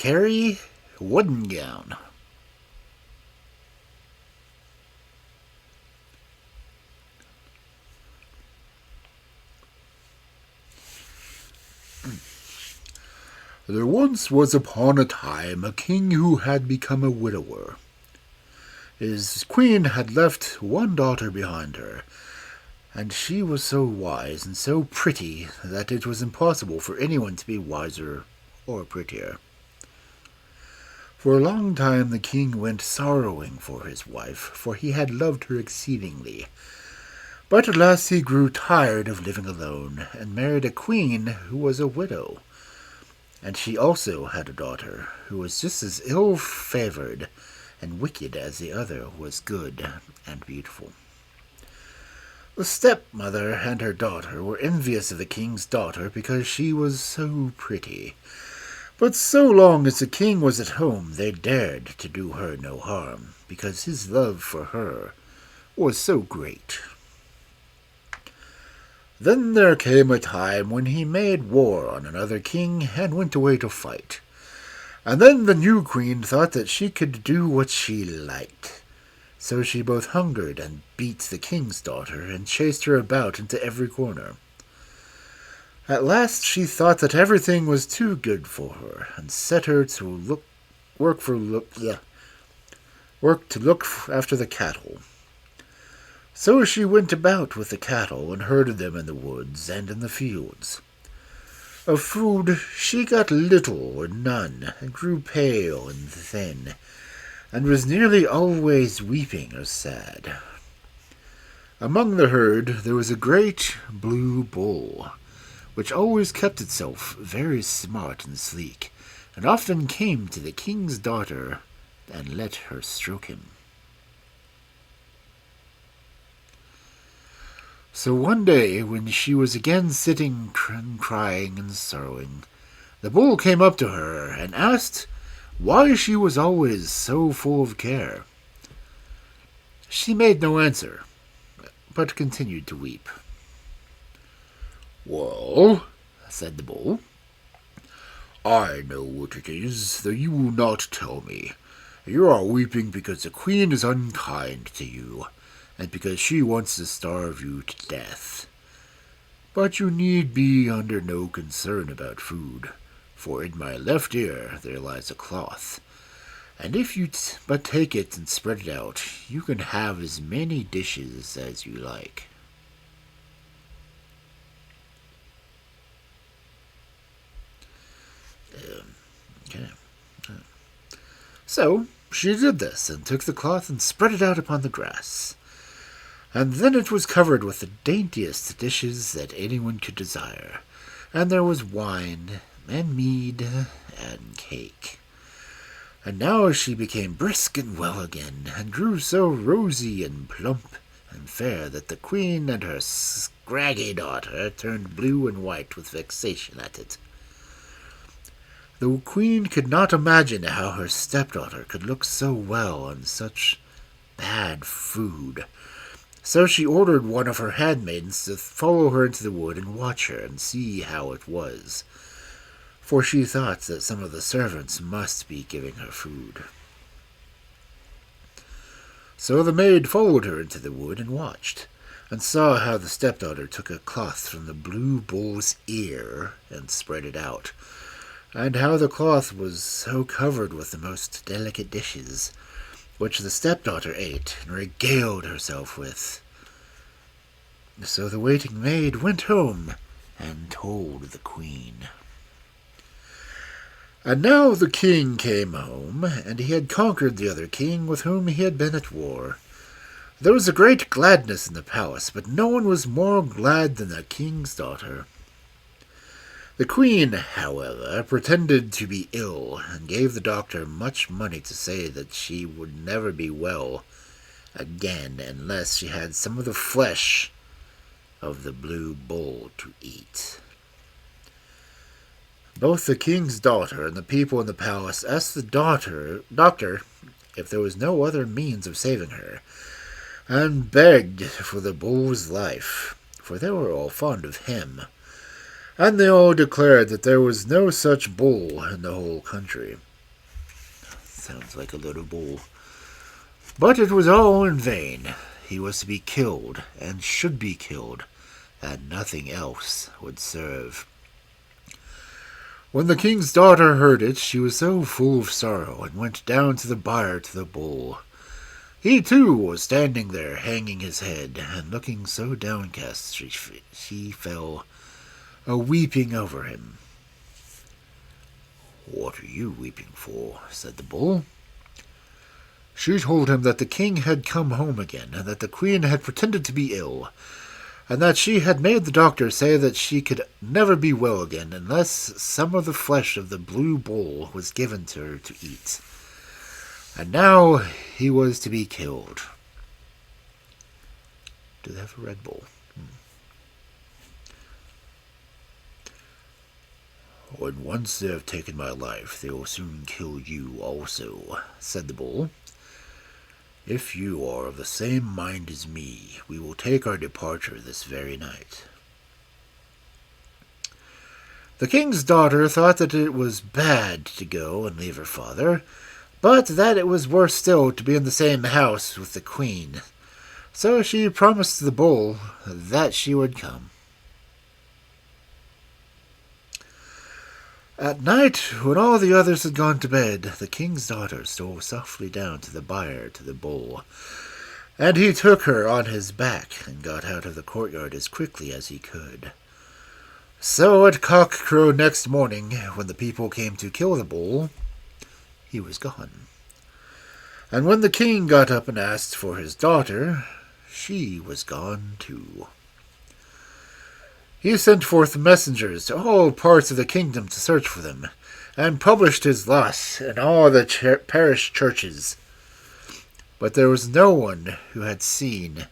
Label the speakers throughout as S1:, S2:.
S1: Kari Woodengown. There once was upon a time a king who had become a widower. His queen had left one daughter behind her, and she was so wise and so pretty that it was impossible for anyone to be wiser or prettier. For a long time the king went sorrowing for his wife, for he had loved her exceedingly. But at last he grew tired of living alone, and married a queen who was a widow. And she also had a daughter, who was just as ill-favored and wicked as the other was good and beautiful. The stepmother and her daughter were envious of the king's daughter because she was so pretty. But so long as the king was at home, they dared to do her no harm, because his love for her was so great. Then there came a time when he made war on another king and went away to fight. And then the new queen thought that she could do what she liked. So she both hungered and beat the king's daughter and chased her about into every corner. At last she thought that everything was too good for her, and set her to work to look after the cattle. So she went about with the cattle and herded them in the woods and in the fields. Of food she got little or none, and grew pale and thin, and was nearly always weeping or sad. Among the herd there was a great blue bull, which always kept itself very smart and sleek, and often came to the king's daughter and let her stroke him. So one day, when she was again sitting crying and sorrowing, the bull came up to her and asked why she was always so full of care. She made no answer, but continued to weep. "Well," said the bull, "I know what it is, though you will not tell me. You are weeping because the queen is unkind to you, and because she wants to starve you to death. But you need be under no concern about food, for in my left ear there lies a cloth, and if you but take it and spread it out, you can have as many dishes as you like." Okay. So she did this, and took the cloth and spread it out upon the grass. And then it was covered with the daintiest dishes that anyone could desire, and there was wine, and mead, and cake. And now she became brisk and well again, and grew so rosy and plump and fair that the queen and her scraggy daughter turned blue and white with vexation at it. The queen could not imagine how her stepdaughter could look so well on such bad food. So she ordered one of her handmaidens to follow her into the wood and watch her and see how it was, for she thought that some of the servants must be giving her food. So the maid followed her into the wood and watched, and saw how the stepdaughter took a cloth from the blue bull's ear and spread it out, and how the cloth was so covered with the most delicate dishes, which the stepdaughter ate and regaled herself with. So the waiting maid went home and told the queen. And now the king came home, and he had conquered the other king with whom he had been at war. There was a great gladness in the palace, but no one was more glad than the king's daughter. The queen, however, pretended to be ill, and gave the doctor much money to say that she would never be well again unless she had some of the flesh of the blue bull to eat. Both the king's daughter and the people in the palace asked the doctor if there was no other means of saving her, and begged for the bull's life, for they were all fond of him, and they all declared that there was no such bull in the whole country, Sounds like a little bull. But it was all in vain. He was to be killed, and should be killed, and nothing else would serve. When the king's daughter heard it, she was so full of sorrow, and went down to the byre to the bull. He, too, was standing there, hanging his head, and looking so downcast she fell a-weeping over him. "What are you weeping for?" said the bull. She told him that the king had come home again, and that the queen had pretended to be ill, and that she had made the doctor say that she could never be well again unless some of the flesh of the blue bull was given to her to eat. And now he was to be killed. Do they have a red bull? "When once they have taken my life, they will soon kill you also," said the bull. "If you are of the same mind as me, we will take our departure this very night." The king's daughter thought that it was bad to go and leave her father, but that it was worse still to be in the same house with the queen. So she promised the bull that she would come. At night, when all the others had gone to bed, the king's daughter stole softly down to the byre to the bull, and he took her on his back and got out of the courtyard as quickly as he could. So at cock-crow next morning, when the people came to kill the bull, he was gone. And when the king got up and asked for his daughter, she was gone too. He sent forth messengers to all parts of the kingdom to search for them, and published his loss in all the parish churches. But there was no one who had seen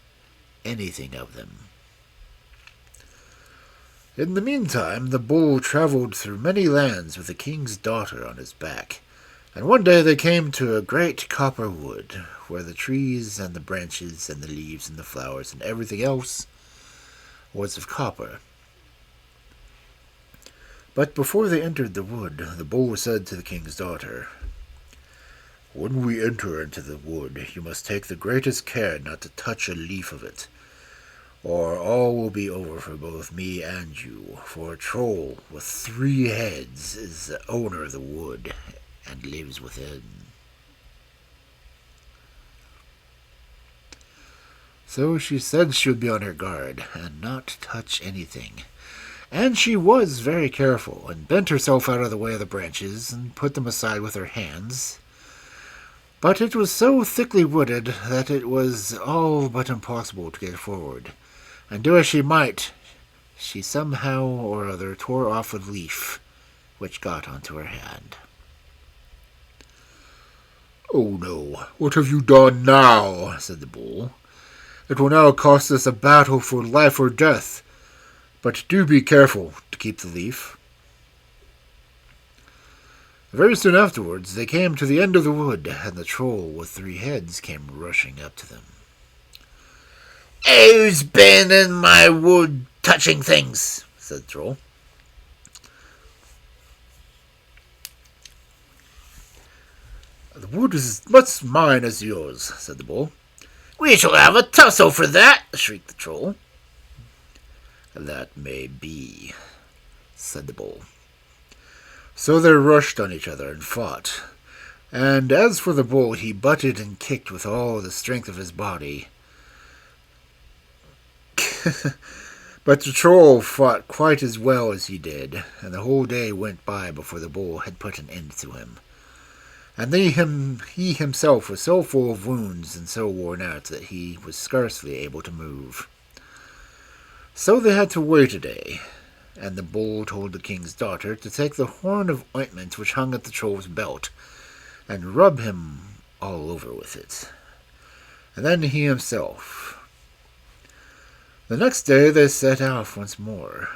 S1: anything of them. In the meantime, the bull travelled through many lands with the king's daughter on his back, and one day they came to a great copper wood, where the trees and the branches and the leaves and the flowers and everything else was of copper. But before they entered the wood, the bull said to the king's daughter, "When we enter into the wood, you must take the greatest care not to touch a leaf of it, or all will be over for both me and you, for a troll with 3 heads is the owner of the wood and lives within." So she said she would be on her guard and not touch anything. And she was very careful, and bent herself out of the way of the branches, and put them aside with her hands. But it was so thickly wooded that it was all but impossible to get forward, and do as she might, she somehow or other tore off a leaf, which got onto her hand. "Oh no, what have you done now?" said the bull. "It will now cost us a battle for life or death. But do be careful to keep the leaf." Very soon afterwards they came to the end of the wood, and the troll with 3 heads came rushing up to them. "Who's been in my wood touching things?" said the troll. "The wood is as much mine as yours," said the bull. "We shall have a tussle for that," shrieked the troll. "That may be," said the bull. So they rushed on each other and fought, and as for the bull, he butted and kicked with all the strength of his body. But the troll fought quite as well as he did, and the whole day went by before the bull had put an end to him. And he himself was so full of wounds and so worn out that he was scarcely able to move. So they had to wait a day, and the bull told the king's daughter to take the horn of ointment which hung at the troll's belt, and rub him all over with it, and then he himself. The next day they set out once more,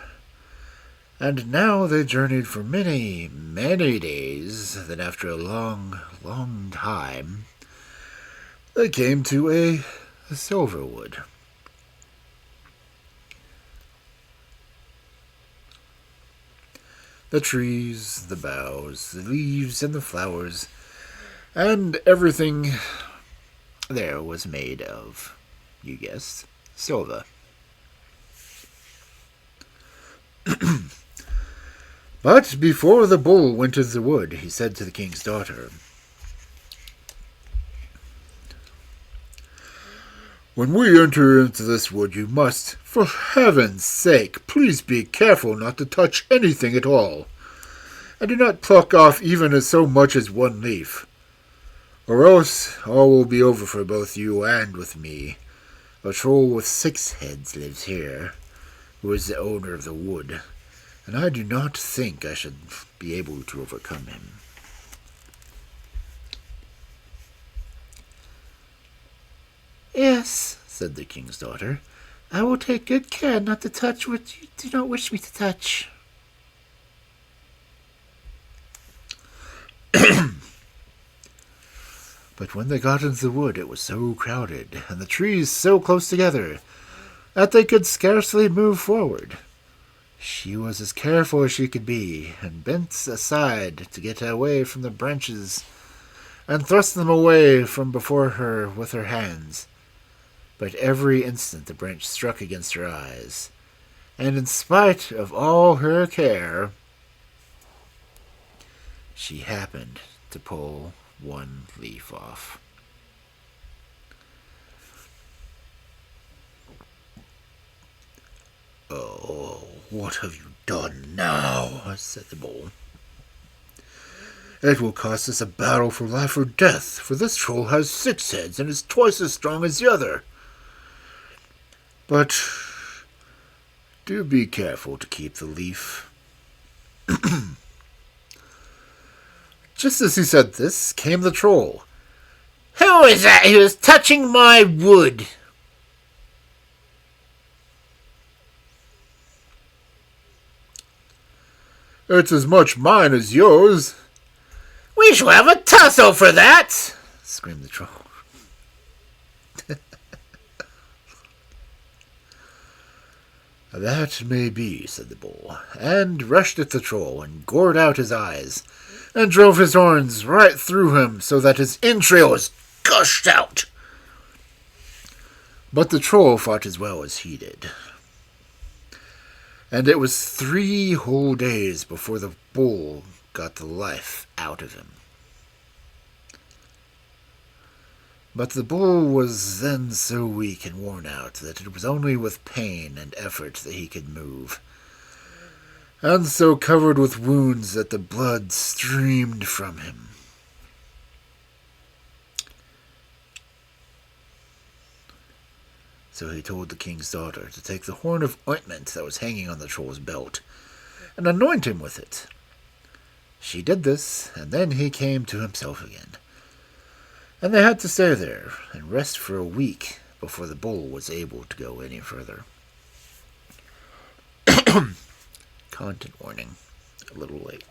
S1: and now they journeyed for many, many days. Then after a long, long time, they came to a silver wood. The trees, the boughs, the leaves, and the flowers And everything there was made of, you guessed, silver. But before the bull went into the wood, he said to the king's daughter, "When we enter into this wood, you must, for heaven's sake, please be careful not to touch anything at all, and do not pluck off even as so much as one leaf, or else all will be over for both you and with me. A troll with 6 heads lives here, who is the owner of the wood, and I do not think I should be able to overcome him."
S2: "Yes," said the king's daughter, "I will take good care not to touch what you do not wish me to touch."
S1: But when they got into the wood, it was so crowded, and the trees so close together, that they could scarcely move forward. She was as careful as she could be, and bent aside to get away from the branches, and thrust them away from before her with her hands. But every instant the branch struck against her eyes, and in spite of all her care, she happened to pull one leaf off. "Oh, what have you done now?" said the bull. "It will cost us a battle for life or death, for this troll has 6 heads and is twice as strong as the other. But do be careful to keep the leaf." Just as he said this, came the troll.
S2: "Who is that who is touching my wood?"
S1: "It's as much mine as yours."
S2: "We shall have a tussle for that,"
S1: screamed the troll. "That may be," said the bull, and rushed at the troll and gored out his eyes, and drove his horns right through him so that his entrails gushed out. But the troll fought as well as he did, and it was 3 whole days before the bull got the life out of him. But the bull was then so weak and worn out that it was only with pain and effort that he could move, and so covered with wounds that the blood streamed from him. So he told the king's daughter to take the horn of ointment that was hanging on the troll's belt and anoint him with it. She did this, and then he came to himself again, and they had to stay there and rest for a week before the bull was able to go any further. Content warning, a little late.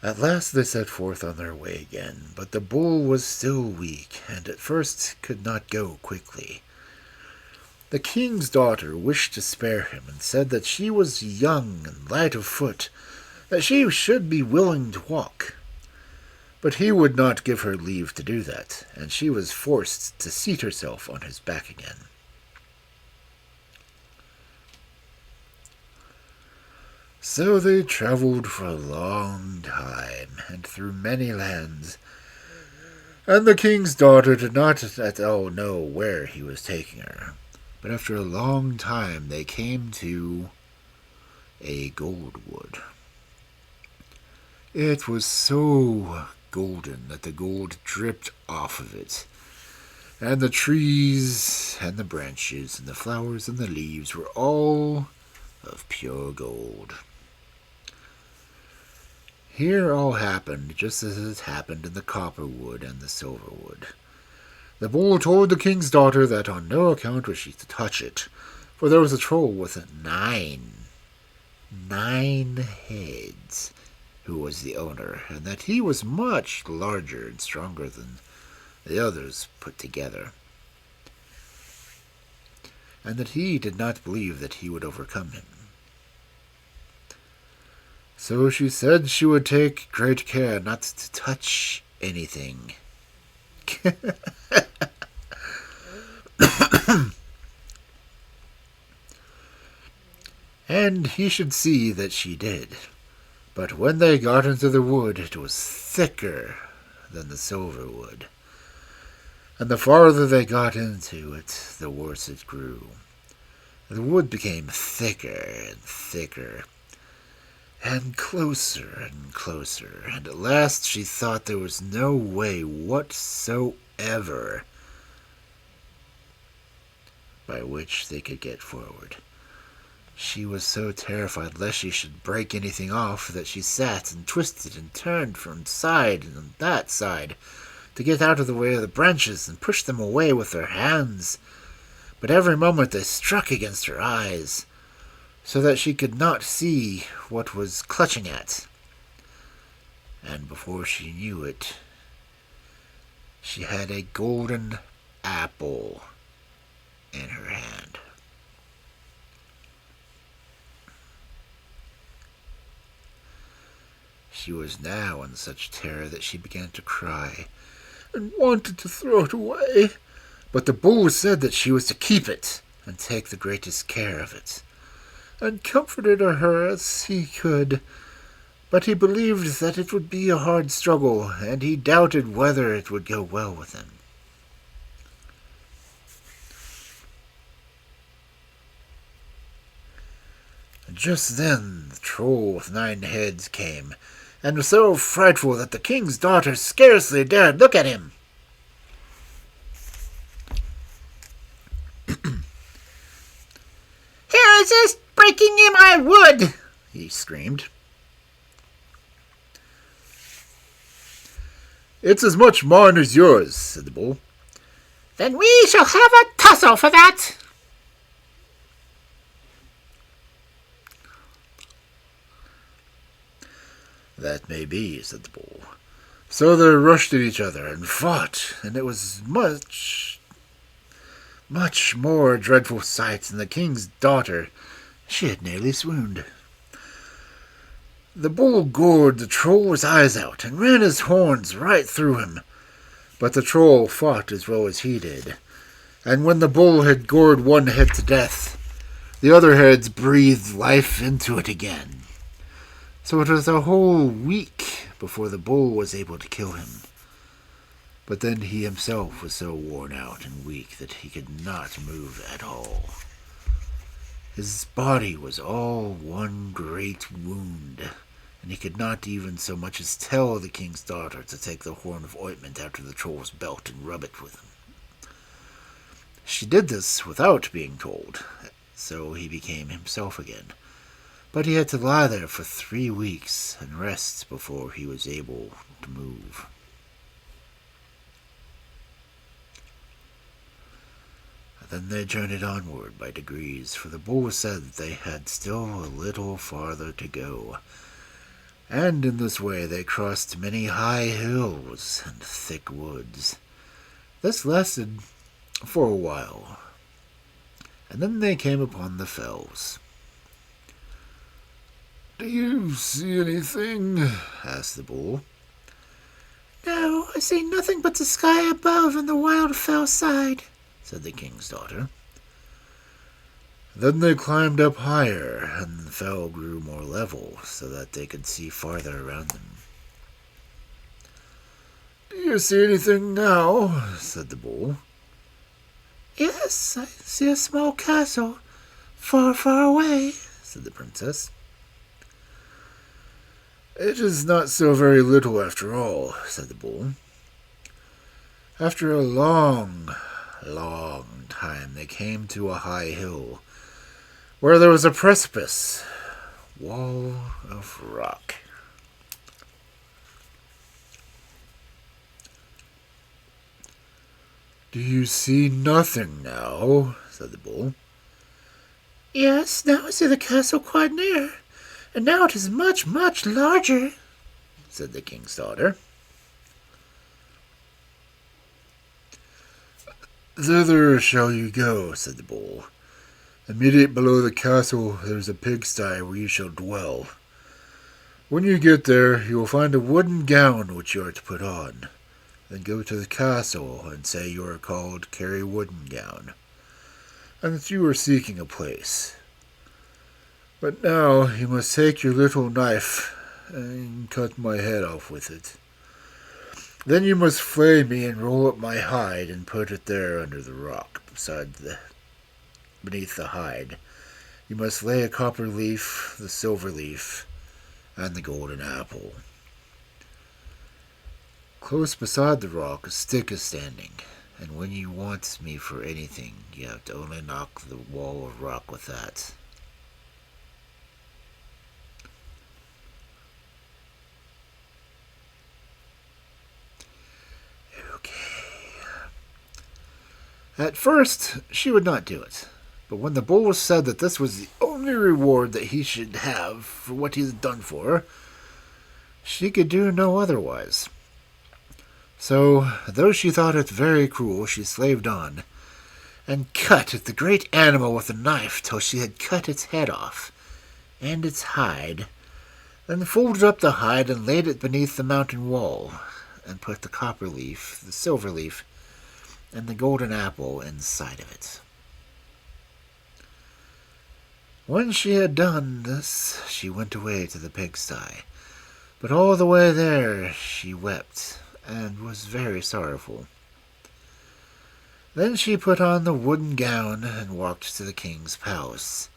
S1: At last they set forth on their way again, but the bull was still weak, and at first could not go quickly. The king's daughter wished to spare him, and said that she was young and light of foot, that she should be willing to walk. But he would not give her leave to do that, and she was forced to seat herself on his back again. So they travelled for a long time, and through many lands, and the king's daughter did not at all know where he was taking her. But after a long time they came to a gold wood. It was so golden that the gold dripped off of it, and the trees and the branches and the flowers and the leaves were all of pure gold. Here all happened just as it happened in the copper wood and the silver wood. The bull told the king's daughter that on no account was she to touch it, for there was a troll with 9 heads, who was the owner, and that he was much larger and stronger than the others put together, and that he did not believe that he would overcome him. So she said she would take great care not to touch anything. And he should see that she did. But when they got into the wood, it was thicker than the silver wood. And the farther they got into it, the worse it grew. The wood became thicker and thicker, and closer, and at last she thought there was no way whatsoever by which they could get forward. She was so terrified lest she should break anything off that she sat and twisted and turned from side and that side to get out of the way of the branches and push them away with her hands. But every moment they struck against her eyes, so that she could not see what was clutching at. And before she knew it, she had a golden apple in her hand. She was now in such terror that she began to cry, and wanted to throw it away. But the bull said that she was to keep it, and take the greatest care of it, and comforted her as he could. But he believed that it would be a hard struggle, and he doubted whether it would go well with him. Just then the troll with 9 heads came, and was so frightful that the king's daughter scarcely dared look at him.
S2: "Here is this breaking in my wood!"
S1: he screamed. "It's as much mine as yours," said the bull.
S2: "Then we shall have a tussle for that."
S1: "That may be," said the bull. So they rushed at each other and fought, and it was much more dreadful sight than the king's daughter. She had nearly swooned. The bull gored the troll's eyes out and ran his horns right through him. But the troll fought as well as he did, and when the bull had gored one head to death, the other heads breathed life into it again. So it was a whole week before the bull was able to kill him. But then he himself was so worn out and weak that he could not move at all. His body was all one great wound, and he could not even so much as tell the king's daughter to take the horn of ointment out of the troll's belt and rub it with him. She did this without being told, so he became himself again. But he had to lie there for 3 weeks and rest before he was able to move. Then they journeyed onward by degrees, for the bull said that they had still a little farther to go. And in this way they crossed many high hills and thick woods. This lasted for a while, and then they came upon the fells. "Do you see anything?" asked the bull.
S2: "No, I see nothing but the sky above and the wild fell side,"
S1: said the king's daughter. Then they climbed up higher, and the fell grew more level, so that they could see farther around them. "Do you see anything now?" said the bull.
S2: "Yes, I see a small castle, far, far away,"
S1: said the princess. "It is not so very little after all," said the bull. After a long time they came to a high hill, where there was a precipice, wall of rock. "Do you see nothing now?" said the bull.
S2: "Yes, now I see the castle quite near, and now it is much, much larger,"
S1: said the king's daughter. "Thither shall you go," said the bull. "Immediate below the castle there is a pigsty where you shall dwell. When you get there, you will find a wooden gown which you are to put on. Then go to the castle and say you are called Kari Woodengown, and that you are seeking a place. But now you must take your little knife and cut my head off with it. Then you must flay me and roll up my hide and put it there under the rock beneath the hide. You must lay a copper leaf, the silver leaf, and the golden apple. Close beside the rock a stick is standing, and when you want me for anything, you have to only knock the wall of rock with that. At first, she would not do it, but when the bull said that this was the only reward that he should have for what he had done for her, she could do no otherwise. So, though she thought it very cruel, she slaved on, and cut at the great animal with a knife till she had cut its head off, and its hide, then folded up the hide and laid it beneath the mountain wall, and put the copper leaf, the silver leaf, and the golden apple inside of it. When she had done this, she went away to the pigsty, but all the way there she wept, and was very sorrowful. Then she put on the wooden gown and walked to the king's palace.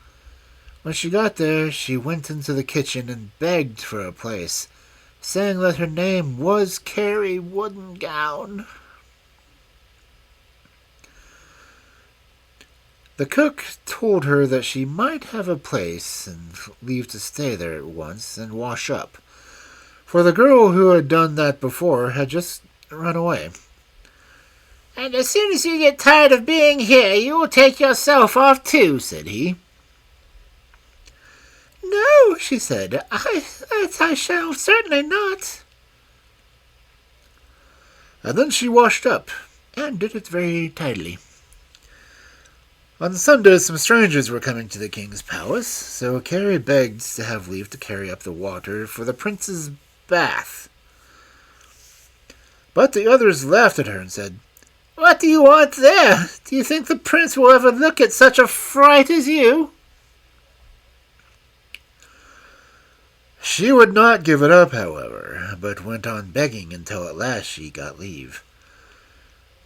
S1: When she got there, she went into the kitchen and begged for a place, saying that her name was Kari Woodengown. The cook told her that she might have a place and leave to stay there at once and wash up, for the girl who had done that before had just run away.
S2: "And as soon as you get tired of being here, you will take yourself off too," said he. "No," she said, I shall certainly not."
S1: And then she washed up, and did it very tidily. On Sunday, some strangers were coming to the king's palace, so Kari begged to have leave to carry up the water for the prince's bath. But the others laughed at her and said,
S2: "What do you want there? Do you think the prince will ever look at such a fright as you?"
S1: She would not give it up, however, but went on begging until at last she got leave.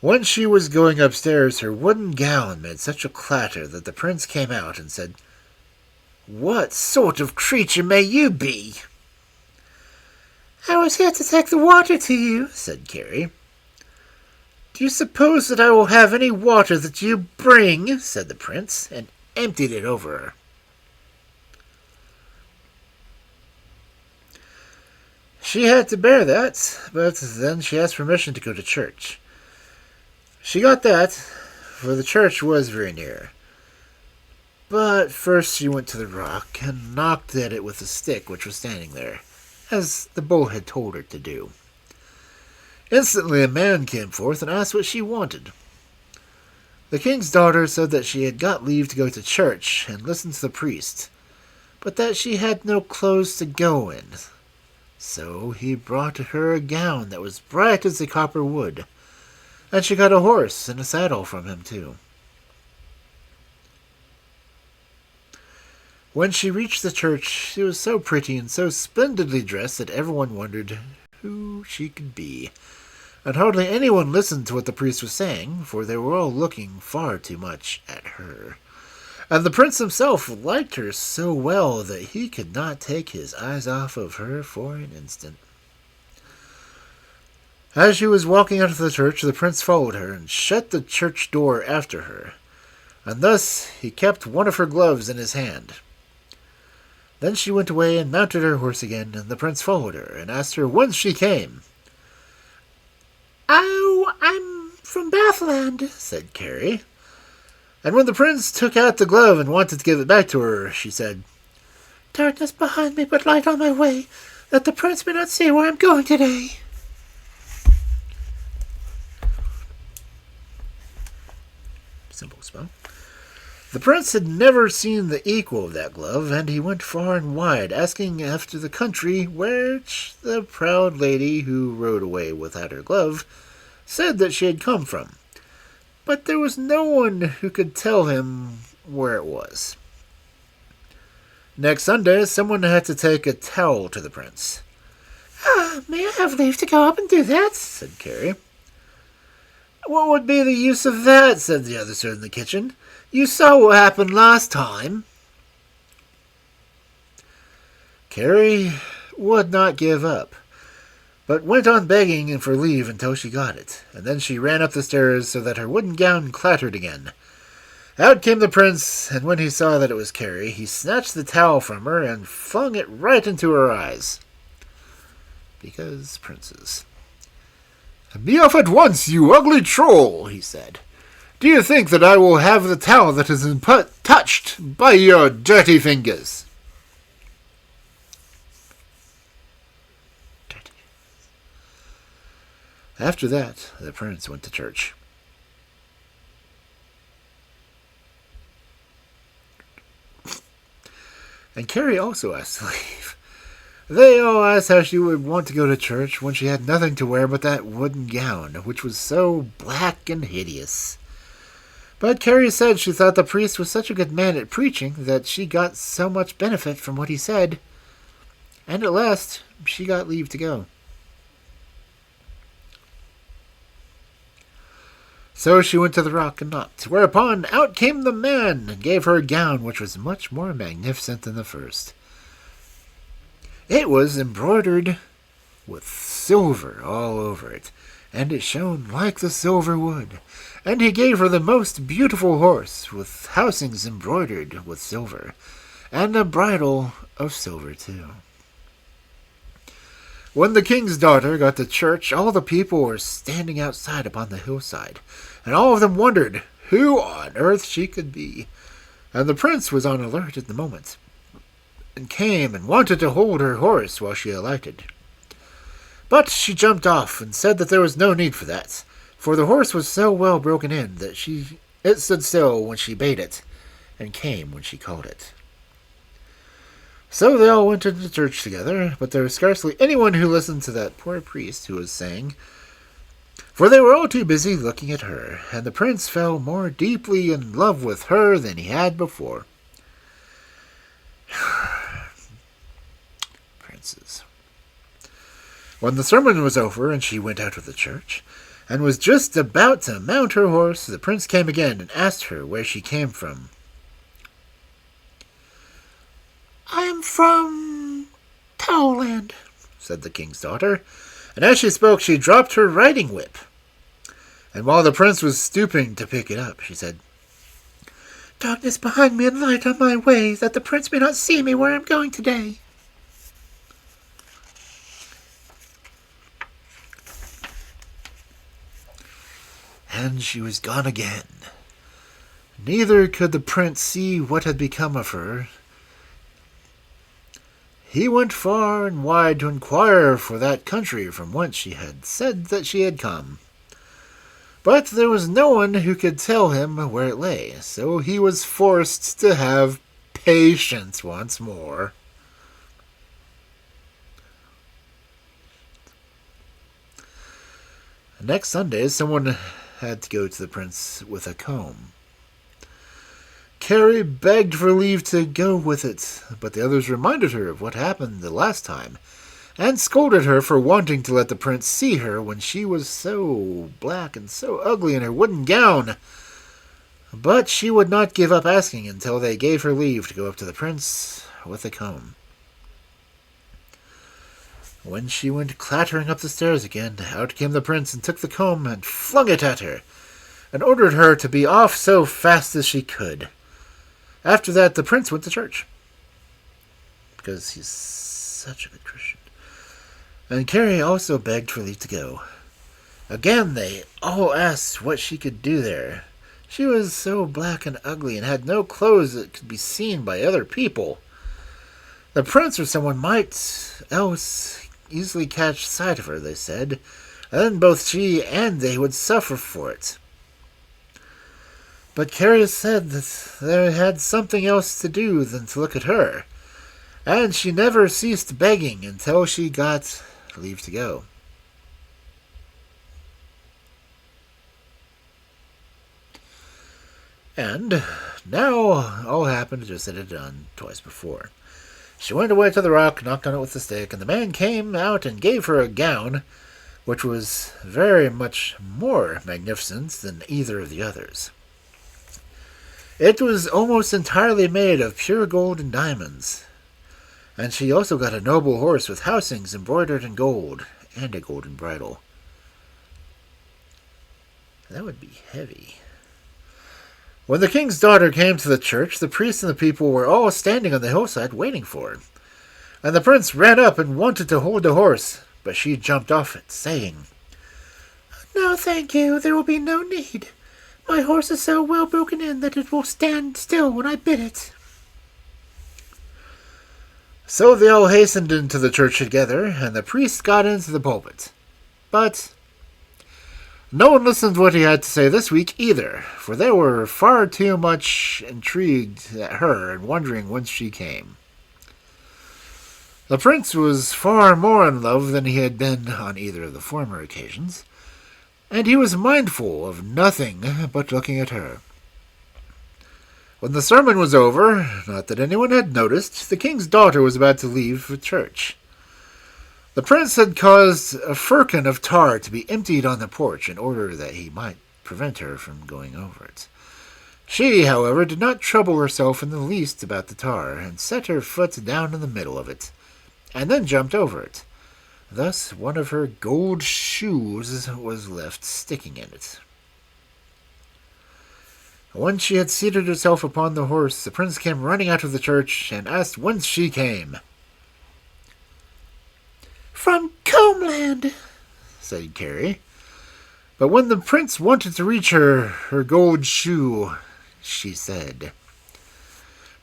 S1: When she was going upstairs, her wooden gown made such a clatter that the prince came out and said, "What sort of creature may you be?"
S2: "I was here to take the water to you," said Kari.
S1: "Do you suppose that I will have any water that you bring?" said the prince, and emptied it over her. She had to bear that, but then she asked permission to go to church. She got that, for the church was very near. But first she went to the rock and knocked at it with a stick which was standing there, as the bull had told her to do. Instantly a man came forth and asked what she wanted. The king's daughter said that she had got leave to go to church and listen to the priest, but that she had no clothes to go in. So he brought her a gown that was bright as the copper wood, and she got a horse and a saddle from him too. When she reached the church, she was so pretty and so splendidly dressed that everyone wondered who she could be, and hardly anyone listened to what the priest was saying, for they were all looking far too much at her. And the prince himself liked her so well that he could not take his eyes off of her for an instant. As she was walking out of the church, the prince followed her and shut the church door after her, and thus he kept one of her gloves in his hand. Then she went away and mounted her horse again, and the prince followed her and asked her whence she came.
S2: "Oh, I'm from Bathland," said
S1: Kari. And when the prince took out the glove and wanted to give it back to her, she said,
S2: "Darkness behind me, but light on my way, that the prince may not see where I'm going today."
S1: Simple spell. The prince had never seen the equal of that glove, and he went far and wide, asking after the country which the proud lady who rode away without her glove said that she had come from. But there was no one who could tell him where it was. Next Sunday, someone had to take a towel to the prince.
S2: May I have leave to go up and do that?
S1: Said Kari. What would be the use of that? Said the other servant in the kitchen. You saw what happened last time. Kari would not give up, but went on begging for leave until she got it, and then she ran up the stairs so that her wooden gown clattered again. Out came the prince, and when he saw that it was Kari, he snatched the towel from her and flung it right into her eyes. Because princes. Be off at once, you ugly troll, he said. Do you think that I will have the towel that has been touched by your dirty fingers? After that, the prince went to church. And Kari also asked to leave. They all asked how she would want to go to church when she had nothing to wear but that wooden gown, which was so black and hideous. But Kari said she thought the priest was such a good man at preaching that she got so much benefit from what he said. And at last, she got leave to go. So she went to the rock and knocked, whereupon out came the man and gave her a gown which was much more magnificent than the first. It was embroidered with silver all over it, and it shone like the silver wood. And he gave her the most beautiful horse, with housings embroidered with silver, and a bridle of silver too. When the king's daughter got to church, all the people were standing outside upon the hillside, and all of them wondered who on earth she could be. And the prince was on alert at the moment, and came and wanted to hold her horse while she alighted. But she jumped off and said that there was no need for that, for the horse was so well broken in that it stood still when she bade it, and came when she called it. So they all went into church together, but there was scarcely anyone who listened to that poor priest who was saying, for they were all too busy looking at her, and the prince fell more deeply in love with her than he had before. Princes. When the sermon was over and she went out of the church, and was just about to mount her horse, the prince came again and asked her where she came from.
S2: I am from Towland,
S1: said the king's daughter, and as she spoke she dropped her riding whip. And while the prince was stooping to pick it up, she said,
S2: Darkness behind me and light on my way, that the prince may not see me where I am going today.
S1: And she was gone again. Neither could the prince see what had become of her. He went far and wide to inquire for that country from whence she had said that she had come. But there was no one who could tell him where it lay, so he was forced to have patience once more. Next Sunday, someone had to go to the prince with a comb. Kari begged for leave to go with it, but the others reminded her of what happened the last time, and scolded her for wanting to let the prince see her when she was so black and so ugly in her wooden gown. But she would not give up asking until they gave her leave to go up to the prince with a comb. When she went clattering up the stairs again, out came the prince and took the comb and flung it at her, and ordered her to be off so fast as she could. After that, the prince went to church, because he's such a good Christian. And Kari also begged for leave to go. Again, they all asked what she could do there. She was so black and ugly and had no clothes that could be seen by other people. The prince or someone might else easily catch sight of her, they said, and then both she and they would suffer for it. But Kari said that they had something else to do than to look at her, and she never ceased begging until she got leave to go. And now all happened just as it had done twice before. She went away to the rock, knocked on it with a stick, and the man came out and gave her a gown, which was very much more magnificent than either of the others. It was almost entirely made of pure gold and diamonds, and she also got a noble horse with housings embroidered in gold, and a golden bridle. That would be heavy. When the king's daughter came to the church, the priest and the people were all standing on the hillside waiting for her. And the prince ran up and wanted to hold the horse, but she jumped off it, saying,
S2: "No, thank you. There will be no need. My horse is so well broken in that it will stand still when I bid it."
S1: So they all hastened into the church together, and the priest got into the pulpit. But no one listened to what he had to say this week either, for they were far too much intrigued at her and wondering whence she came. The prince was far more in love than he had been on either of the former occasions, and he was mindful of nothing but looking at her. When the sermon was over, not that anyone had noticed, the king's daughter was about to leave for church. The prince had caused a firkin of tar to be emptied on the porch in order that he might prevent her from going over it. She, however, did not trouble herself in the least about the tar, and set her foot down in the middle of it, and then jumped over it. Thus one of her gold shoes was left sticking in it. When she had seated herself upon the horse, the prince came running out of the church and asked whence she came.
S2: "From Combland,"
S1: said Kari. But when the prince wanted to reach her gold shoe, she said,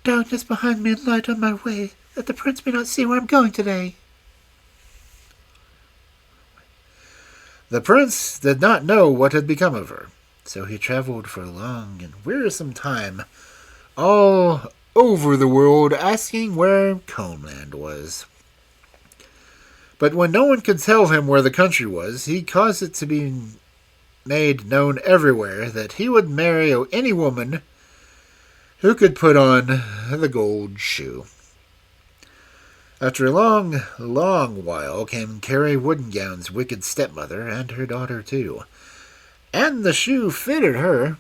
S2: "Darkness behind me and light on my way, that the prince may not see where I'm going today."
S1: The prince did not know what had become of her, so he traveled for a long and wearisome time all over the world asking where Combland was. But when no one could tell him where the country was, he caused it to be made known everywhere that he would marry any woman who could put on the gold shoe. After a long, long while came Kari Woodengown's wicked stepmother and her daughter too, and the shoe fitted her.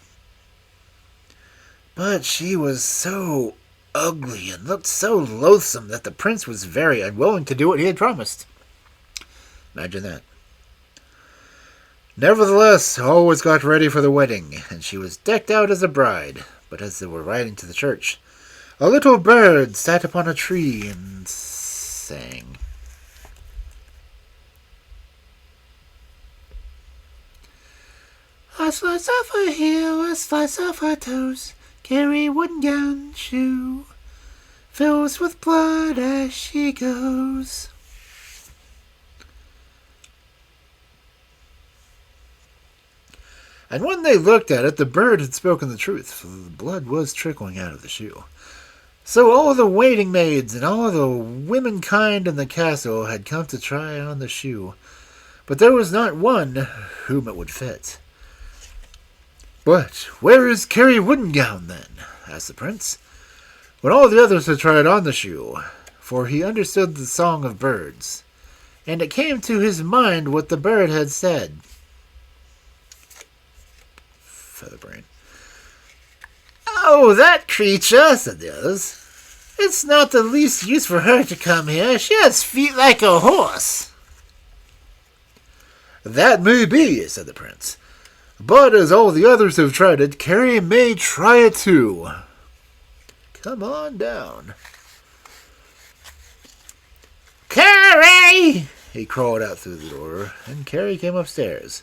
S1: But she was so ugly and looked so loathsome that the prince was very unwilling to do what he had promised. Imagine that. Nevertheless, all was got ready for the wedding, and she was decked out as a bride. But as they were riding to the church, a little bird sat upon a tree and sang.
S2: "A slice off her heel, a slice off her toes, Kari Woodengown shoe fills with blood as she goes."
S1: And when they looked at it, the bird had spoken the truth, for the blood was trickling out of the shoe. So all the waiting maids and all the womenkind in the castle had come to try on the shoe, but there was not one whom it would fit. "But where is Kari Woodengown, then?" asked the prince, when all the others had tried on the shoe, for he understood the song of birds, and it came to his mind what the bird had said. Featherbrain. "Oh, that creature," said the others. "It's not the least use for her to come here. She has feet like a horse." "That may be," said the prince. "But as all the others have tried it, Kari may try it too. Come on down." "Kari!" he crawled out through the door, and Kari came upstairs,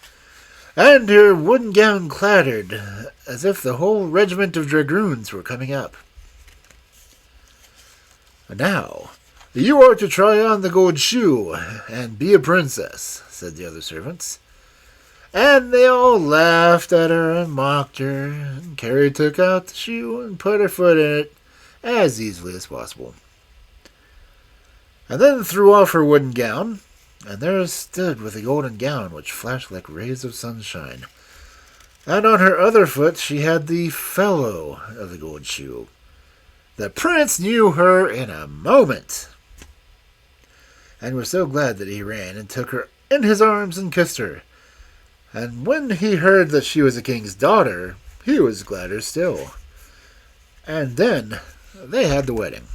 S1: and her wooden gown clattered as if the whole regiment of dragoons were coming up. "Now, you are to try on the gold shoe and be a princess," said the other servants. And they all laughed at her and mocked her, and Kari took out the shoe and put her foot in it as easily as possible, and then threw off her wooden gown, and there stood with a golden gown which flashed like rays of sunshine. And on her other foot she had the fellow of the gold shoe. The prince knew her in a moment, and was so glad that he ran and took her in his arms and kissed her. And when he heard that she was a king's daughter, he was gladder still. And then they had the wedding.